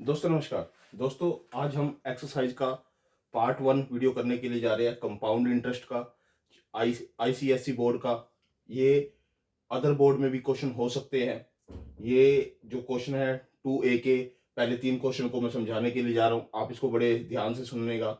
दोस्तों नमस्कार। दोस्तों आज हम एक्सरसाइज का पार्ट 1 वीडियो करने के लिए जा रहे हैं, कंपाउंड इंटरेस्ट का, आईसीएससी बोर्ड का। ये अदर बोर्ड में भी क्वेश्चन हो सकते हैं। ये जो क्वेश्चन है 2A के पहले 3 क्वेश्चन को मैं समझाने के लिए जा रहा हूँ, आप इसको बड़े ध्यान से सुनिएगा।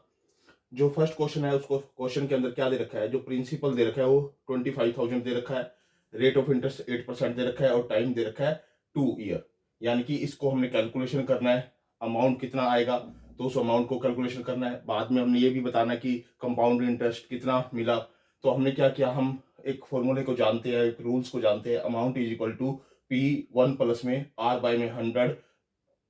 जो फर्स्ट क्वेश्चन है उसको क्वेश्चन के अंदर क्या दे रखा है, जो प्रिंसिपल दे रखा है वो 25,000 दे रखा है, रेट ऑफ इंटरेस्ट 8% दे रखा है और टाइम दे रखा है 2 ईयर। यानी कि इसको हमने कैलकुलेशन करना है, अमाउंट कितना आएगा तो उस अमाउंट को कैलकुलेशन करना है। बाद में हमने ये भी बताना है कि कंपाउंड इंटरेस्ट कितना मिला। तो हमने क्या किया, हम एक फॉर्मूले को जानते हैं, एक रूल्स को जानते हैं, amount is equal to P1 plus में R बाय में 100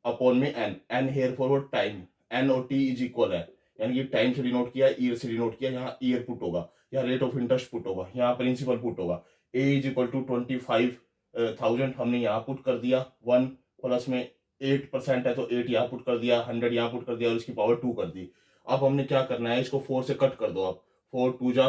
अपॉन में N here forward time, N और टी इज इक्वल है। यानी कि टाइम से डिनोट किया, ईयर से डिनोट किया, यहाँ ईयर पुट होगा, यहाँ रेट ऑफ इंटरेस्ट पुट होगा, यहाँ प्रिंसिपल पुट होगा। ए इज इक्वल टू 25,000 हमने यहाँ पुट कर दिया, 1 प्लस में 8% है तो 8 यहाँ पुट कर दिया, 100 यहाँ पुट कर दिया और इसकी पावर 2 कर दी। अब हमने क्या करना है, इसको 4 से कट कर दो आप, 4 2 जा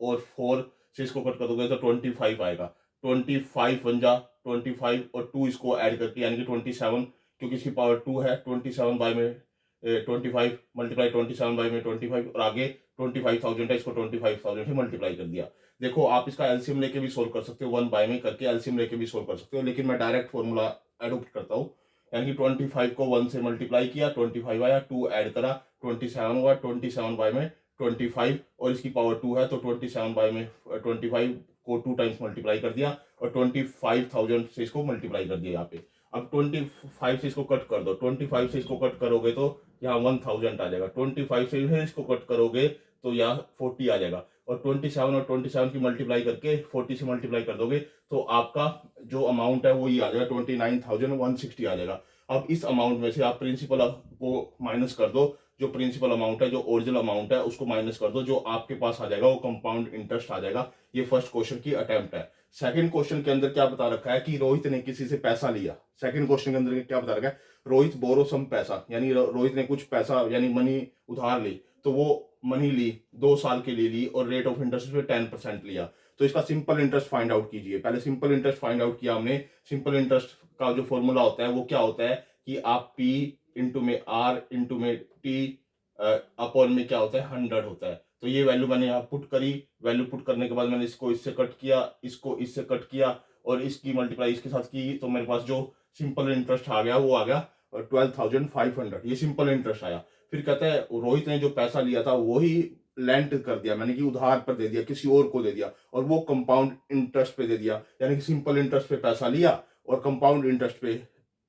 और 4 से इसको कट कर दोगे तो 25 आएगा। 25 1 जा 25 और 2 इसको ऐड करके यानी कि 27, क्योंकि इसकी पावर 2 है। 27 बाय में 25 मल्टीप्लाई 27 बाय में 25 और आगे 25,000 है, इसको 25,000 से मल्टीप्लाई कर दिया। देखो आप इसका एलसीएम लेके भी सोल्व कर सकते हो, 1 बाय में करके एलसीएम लेके भी सोल्व कर सकते हो, लेकिन मैं डायरेक्ट फॉर्मूला एडोप्ट करता हूँ। यानी कि 25 को 1 से मल्टीप्लाई किया, 25 आया, 2 ऐड करा, 27 हुआ, 27 बाय में 25 और इसकी पावर 2 है तो 27 बाय में 25 को 2 टाइम्स मल्टीप्लाई कर दिया और 25,000 से इसको मल्टीप्लाई कर दिया यहाँ पे। अब 25 से इसको कट कर दो, 25 से इसको कट करोगे तो यहाँ 1000 आ जाएगा, 25 से फिर इसको कट करोगे तो यहाँ 40 आ जाएगा और 27 और 27 की मल्टीप्लाई करके 40 से मल्टीप्लाई कर दोगे तो आपका जो अमाउंट है वो ये आ जाएगा, 29,160 आ जाएगा। अब इस अमाउंट में से आप प्रिंसिपल को माइनस कर दो, जो प्रिंसिपल अमाउंट है, जो ओरिजिनल अमाउंट है उसको माइनस कर दो, जो आपके पास आ जाएगा वो कंपाउंड इंटरेस्ट आ जाएगा। ये फर्स्ट क्वेश्चन की अटेम्प्ट है। सेकंड क्वेश्चन के अंदर क्या बता रखा है कि रोहित ने किसी से पैसा लिया। सेकंड क्वेश्चन के अंदर क्या बता रखा है, रोहित बोरो सम पैसा, यानी रोहित ने कुछ पैसा यानी मनी उधार ली, तो वो मनी ली 2 साल के लिए ली और रेट ऑफ इंटरेस्ट पे 10% लिया। तो इसका सिंपल इंटरेस्ट फाइंड आउट कीजिए। पहले सिंपल इंटरेस्ट फाइंड आउट किया हमने। सिंपल इंटरेस्ट का जो फॉर्मूला होता है वो क्या होता है कि आप P इंटू में R इंटू में T अपॉन में क्या होता है 100 होता है। तो ये वैल्यू मैंने यहाँ पुट करी, वैल्यू पुट करने के बाद मैंने इसको इससे कट किया, इसको इससे कट किया और इसकी मल्टीप्लाई इसके साथ की, तो मेरे पास जो सिंपल इंटरेस्ट आ गया वो आ गया 12,500। ये सिंपल इंटरेस्ट आया। फिर कहता है रोहित ने जो पैसा लिया था वही लेंट कर दिया, मैंने कि उधार पर दे दिया, किसी और को दे दिया और वो कंपाउंड इंटरेस्ट पे दे दिया। यानी कि सिंपल इंटरेस्ट पे पैसा लिया और कंपाउंड इंटरेस्ट पे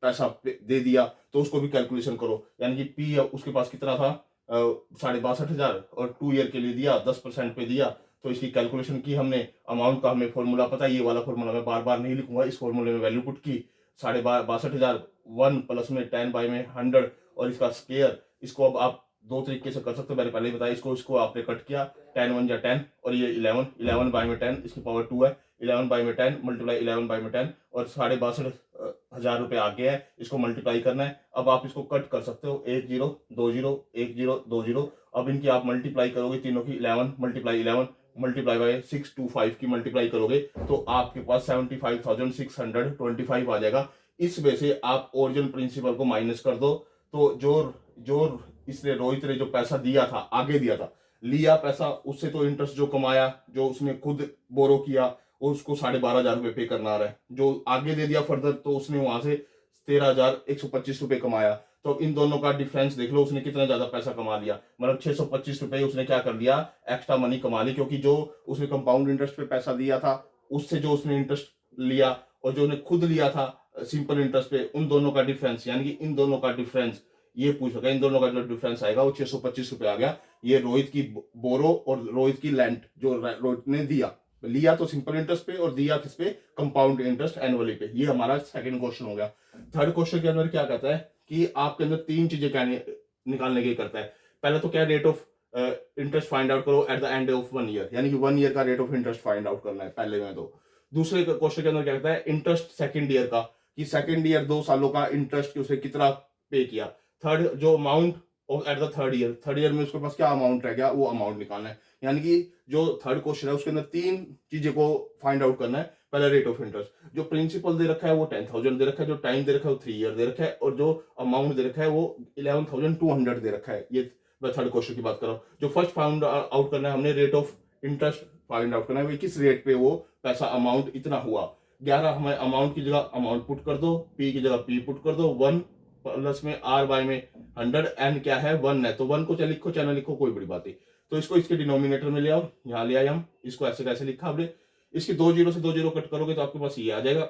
पैसा दे दिया, तो उसको भी कैलकुलेशन करो। यानी कि पी उसके पास कितना था 62,500 और 2 ईयर के लिए दिया, 10% पे दिया, तो इसकी कैलकुलेशन की हमने। अमाउंट का हमें फॉर्मूला पता है, ये वाला फॉर्मूला मैं बार बार नहीं लिखूंगा, इस फॉर्मूले में वैल्यू पुट की 62,500, 1 प्लस में 10 बाई में 100 और इसका स्केयर। इसको अब आप दो तरीके से कर सकते हो, मैंने पहले ही बताया। इसको आपने कट किया, 10 1 या 10 और ये 11 बाई में 10, इसकी पावर 2 है, 11 बाई में 10 मल्टीप्लाई 11 बाई में 10 और 62,500 रुपये आ गया है, इसको मल्टीप्लाई करना है। अब आप इसको कट कर सकते हो, 1 0 2 0 1 0 2 0। अब इनकी आप मल्टीप्लाई करोगे तीनों की, 11 मल्टीप्लाई 11 मल्टीप्लाई बाय 625 की मल्टीप्लाई करोगे तो आपके पास 75,625 आ जाएगा। इस वजह से आप ओरिजिनल प्रिंसिपल को माइनस कर दो, तो जो जो इसने रोहित ने जो पैसा दिया था, आगे दिया था, लिया पैसा, उससे तो इंटरेस्ट जो कमाया, जो उसने खुद बोरो किया, उसको 12,500 रुपये पे करना आ रहा है। जो आगे दे दिया फर्दर, तो उसने वहां से 13,125 रुपये कमाया। तो इन दोनों का डिफरेंस देख लो, उसने कितना ज्यादा पैसा कमा लिया, मतलब 625 रुपये उसने क्या कर लिया, एक्स्ट्रा मनी कमा ली। क्योंकि जो उसने कंपाउंड इंटरेस्ट पे पैसा दिया था, उससे जो उसने इंटरेस्ट लिया और जो उसने खुद लिया था सिंपल इंटरेस्ट पे, उन दोनों का डिफरेंस, यानी कि इन दोनों का डिफरेंस ये पूछ रखा है। इन दोनों का जो डिफरेंस आएगा वो 625 रुपये आ गया। ये रोहित की बोरो और रोहित की लेंट जो रोहित ने दिया, लिया तो सिंपल इंटरेस्ट पे और दिया किस पे, कंपाउंड इंटरेस्ट एनुअली पे। ये हमारा सेकंड क्वेश्चन हो गया। थर्ड क्वेश्चन के अंदर क्या कहता है कि आपके अंदर 3 चीजें कहने निकालने की करता है। पहले तो क्या, rate of interest find out करो at the end of 1 year, यानी कि 1 ईयर का rate of interest find out करना है पहले में। तो दूसरे क्वेश्चन के अंदर क्या कहता है, इंटरेस्ट सेकंड ईयर का, कि सेकंड ईयर 2 सालों का इंटरेस्ट उसने कितना पे किया। थर्ड जो amount of at the third year में उसके पास क्या अमाउंट रह गया, वो अमाउंट निकालना है। यानी कि जो थर्ड क्वेश्चन है उसके अंदर 3 चीजें को फाइंड आउट करना है। पहले रेट ऑफ इंटरेस्ट, जो प्रिंसिपल दे रखा है वो 10,000 दे रखा है, जो टाइम दे रखा है वो 3 ईयर दे रखा है, और जो अमाउंट दे रखा है वो 11,200 दे रखा है। ये मैं थर्ड क्वेश्चन की बात कर रहा हूँ। जो फर्स्ट फाउंड आउट करना है हमने, rate of interest find out करना है, किस रेट पे वो पैसा अमाउंट इतना हुआ। 11 हमें अमाउंट की जगह अमाउंट पुट कर दो, पी की जगह पी पुट कर दो, 1 प्लस में आर बाय में 100, एन क्या है 1 है, तो 1 को चाहे लिखो चाहे ना लिखो कोई बड़ी बात नहीं। तो इसको इसके डिनोमिनेटर में ले आओ, यहाँ ले आए हम, इसको ऐसे कैसे लिखा हमने, इसकी 2 जीरो से 2 जीरो कट करोगे तो आपके पास ये आ जाएगा।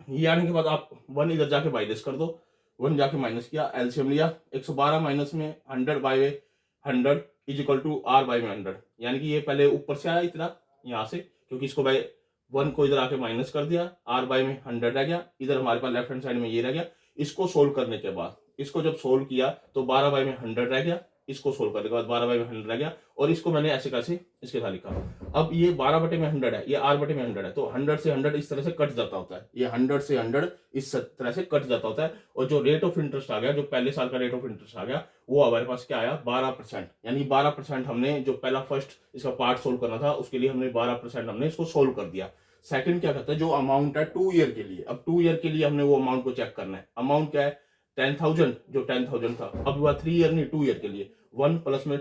ये आने के बाद आप 1 इधर जाके माइनस कर दो, 1 जाके माइनस किया, एलसीएम लिया, 112 माइनस में 100 by 100 is equal to R by में 100, यानी कि ये पहले ऊपर से आया इतना यहाँ से, क्योंकि इसको बाय 1 को इधर आके माइनस कर दिया, आर बाय में 100 रह गया, इधर हमारे पास लेफ्ट हैंड साइड में ये रह गया। इसको सोल्व करने के बाद, इसको जब सोल्व किया तो 12 बाय में 100 रह गया, इसको सोल्व करने के बाद 12 बाय में 100 रह गया, और इसको मैंने ऐसे कैसे इसके साथ लिखा। अब ये 12 बटे में 100 है, ये आर बटे में 100 है, तो 100 से 100 इस तरह से कट जाता होता है, ये 100 से 100 इस तरह से कट जाता होता है। और जो रेट ऑफ इंटरेस्ट आ गया, जो पहले साल का रेट ऑफ इंटरेस्ट आ गया, वो हमारे पास क्या आया 12%, यानी 12% हमने जो पहला फर्स्ट इसका पार्ट सोल्व करना था उसके लिए हमने 12% हमने इसको सोल्व कर दिया। सेकंड क्या कहता है, जो अमाउंट है 2 ईयर के लिए, अब 2 ईयर के लिए हमने वो अमाउंट को चेक करना है। अमाउंट क्या है 10,000, जो 10,000 था, अब हुआ 3 ईयर नहीं 2 ईयर के लिए, 1 प्लस में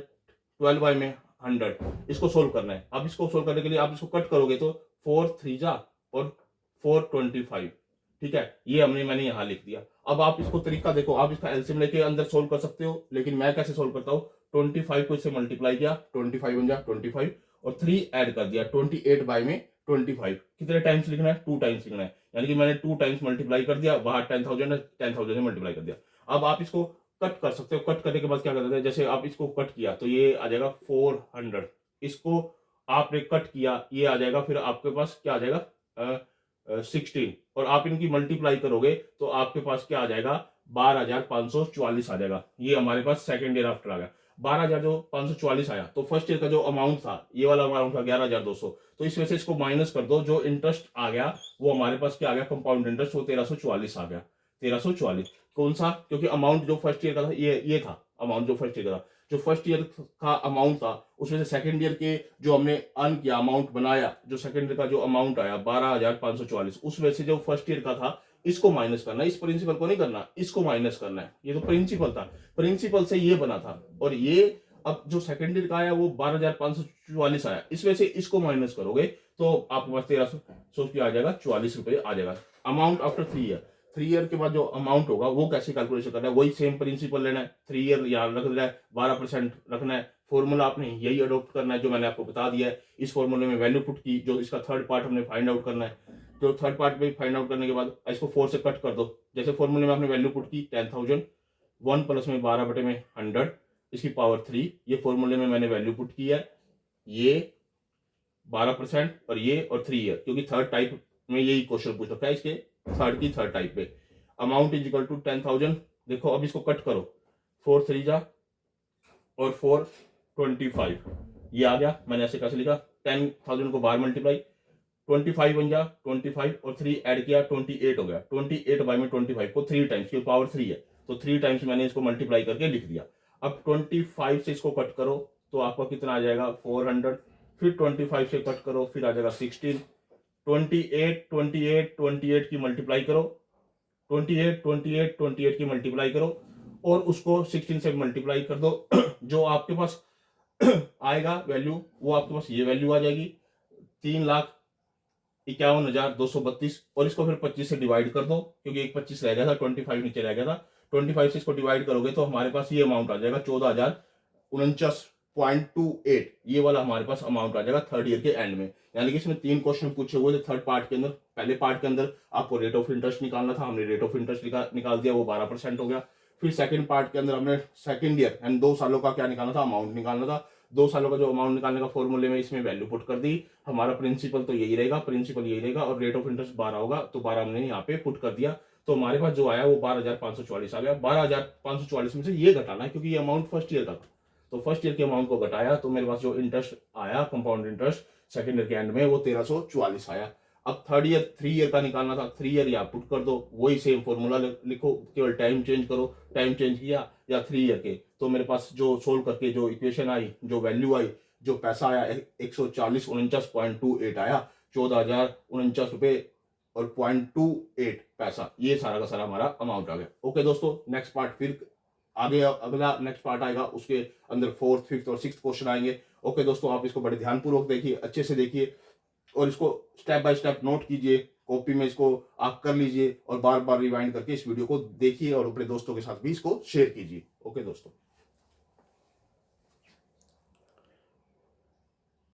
12 बाय में 100, इसको सोल्व करना है। अब इसको सोल्व करने के लिए आप इसको कट करोगे तो 4 3 जा और 425, ठीक है, ये मैंने यहाँ लिख दिया। अब आप इसको तरीका देखो, आप इसका एलसीएम लेके अंदर सोल्व कर सकते हो, लेकिन मैं कैसे सोल्व करता हूँ, 25 को इससे मल्टीप्लाई किया, 25 बन जा 25, और 3 ऐड कर दिया, 28 बाय में 25। कितने टाइम्स लिखना है 2 टाइम्स लिखना है, यानी कि मैंने 2 टाइम्स मल्टीप्लाई कर दिया, बाहर 10,000 है, 10,000 से मल्टीप्लाई कर दिया। अब आप इसको कट कर सकते हो, कट करने के बाद क्या करते हैं, जैसे आप इसको कट किया तो ये आ जाएगा 400, इसको आपने कट किया ये आ जाएगा, फिर आपके पास क्या आ जाएगा 16, और आप इनकी मल्टीप्लाई करोगे तो आपके पास क्या आ जाएगा 12,544 आ जाएगा। ये हमारे पास सेकंड ईयर आफ्टर आ गया। 12,000 जो 544 आया, तो फर्स्ट ईयर का जो अमाउंट था ये वाला अमाउंट था 11,200, तो इस वजह से इसको माइनस कर दो, जो इंटरेस्ट आ गया वो हमारे पास क्या आ गया कंपाउंड इंटरेस्ट, वो 1344 आ गया, 1344। कौन सा, क्योंकि अमाउंट जो फर्स्ट ईयर का था ये था अमाउंट, जो फर्स्ट ईयर का था, जो फर्स्ट ईयर का अमाउंट था उसमें से सेकंड ईयर के जो हमने अर्न किया अमाउंट बनाया, जो सेकंड ईयर का जो अमाउंट आया 12,544, उसमें से जो फर्स्ट ईयर का था इसको माइनस करना है, इस प्रिंसिपल को नहीं करना, इसको माइनस करना है। ये तो प्रिंसिपल था, प्रिंसिपल से ये बना था, और ये अब जो सेकंड ईयर का आया वो 12,544 आया, इस वजह से इसको माइनस करोगे तो आपके पास 1300 आ जाएगा, 44 रुपए आ जाएगा। अमाउंट आफ्टर 3 ईयर, 3 ईयर के बाद जो अमाउंट होगा वो कैसे कैलकुलेशन करना है, वही सेम प्रिंसिपल लेना है, 3 ईयर याद रख देना है, 12% रखना है, फॉर्मूला आपने यही अडोप्ट करना है जो मैंने आपको बता दिया है। इस फॉर्मूले में वैल्यू पुट की, जो इसका थर्ड पार्ट हमने फाइंड आउट करना है, तो थर्ड पार्ट में फाइंड आउट करने के बाद इसको 4 से कट कर दो, जैसे फॉर्मूले में आपने वैल्यू पुट की 10,000, 1 प्लस में 12 बटे में 100 इसकी पावर 3, ये फॉर्मूले में मैंने वैल्यू पुट की है, ये 12% और ये और 3 ईयर, क्योंकि थर्ड टाइप में यही क्वेश्चन पूछ रखा है, इसके थर्ड टाइप पे अमाउंट इज इक्वल टू 10,000। देखो अब इसको कट करो, 4 3 जा और 425, ये आ गया, मैंने ऐसे कैसे लिखा, 10,000 को बाहर मल्टीप्लाई, 25 बन जा 25 और 3 ऐड किया 28 हो गया, 28 बाय में 25 को 3 टाइम्स की पावर 3 है, तो 3 टाइम्स मैंने इसको मल्टीप्लाई करके लिख दिया। अब 25 से इसको कट करो तो आपका कितना आ जाएगा 400, फिर 25 से कट करो फिर आ जाएगा 16, 28 की मल्टीप्लाई करो, 28 की मल्टीप्लाई करो और उसको 16 से मल्टीप्लाई कर दो जो आपके पास आएगा वैल्यू, वो आपके पास ये वैल्यू आ जाएगी 3,51,232, और इसको फिर 25 से डिवाइड कर दो, क्योंकि एक 25 रह गया था, 25 नीचे रह गया था, 25 से इसको डिवाइड करोगे तो हमारे पास ये अमाउंट आ जाएगा 14,049.28, ये वाला हमारे पास अमाउंट आ जाएगा थर्ड ईयर के एंड में। यानी कि इसमें 3 क्वेश्चन पूछे हुए थे थर्ड पार्ट के अंदर। पहले पार्ट के अंदर आपको रेट ऑफ इंटरेस्ट निकालना था, हमने रेट ऑफ इंटरेस्ट निकाल दिया, वो 12% हो गया। फिर सेकंड पार्ट के अंदर हमने सेकंड ईयर एंड 2 सालों का क्या निकालना था, अमाउंट निकालना था। 2 सालों का जो अमाउंट निकालने का फॉर्मूले में इसमें वैल्यू पुट कर दी। हमारा प्रिंसिपल तो यही रहेगा, और रेट ऑफ इंटरेस्ट 12 होगा, तो 12 हमने यहाँ पे पुट कर दिया। तो हमारे पास जो आया वो 12,544 आ गया। 12,544 में से ये घटाना है, क्योंकि ये अमाउंट फर्स्ट ईयर का था, तो फर्स्ट ईयर के अमाउंट को घटाया तो मेरे पास जो इंटरेस्ट आया कंपाउंड इंटरेस्ट सेकंड ईयर के एंड में वो 1344 आया। अब थर्ड ईयर 3 ईयर का निकालना था, 3 ईयर यहाँ पुट कर दो, वही सेम फॉर्मूला लिखो, केवल टाइम चेंज करो, टाइम चेंज किया या 3 ईयर के, तो मेरे पास जो सोल्व करके जो इक्वेशन आई, जो वैल्यू आई, जो पैसा आया 140,49.28 आया, 14,049 और 0.28 पैसा, ये सारा का सारा हमारा अमाउंट आ गया। ओके दोस्तों, नेक्स्ट पार्ट फिर आगे अगला नेक्स्ट पार्ट आएगा, उसके अंदर 4th, 5th और 6th क्वेश्चन आएंगे। ओके दोस्तों, आप इसको बड़े ध्यानपूर्वक देखिए, अच्छे से देखिए और इसको स्टेप बाय स्टेप नोट कीजिए, कॉपी में इसको आप कर लीजिए और बार बार रिवाइंड करके इस वीडियो को देखिए और अपने दोस्तों के साथ भी इसको शेयर कीजिए। ओके दोस्तों।